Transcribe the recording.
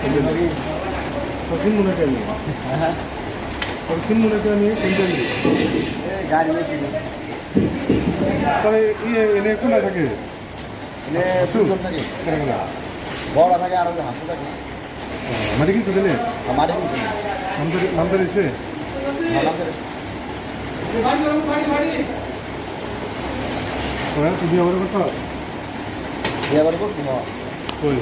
সচিন মনে করি সচিন মনে করি আমি কোনটা গাড়ি বেশি তবে ইয়ে এনে কোনায় থাকে এনে সুজন থাকে কেনা কেনা বড় থাকে আর হাসু থাকে মাটি কিনছে দিলে মাটি কিন্তু নামদার এসে তুই বিয়ে করে করছ বিয়ে বাড়ি করছি কই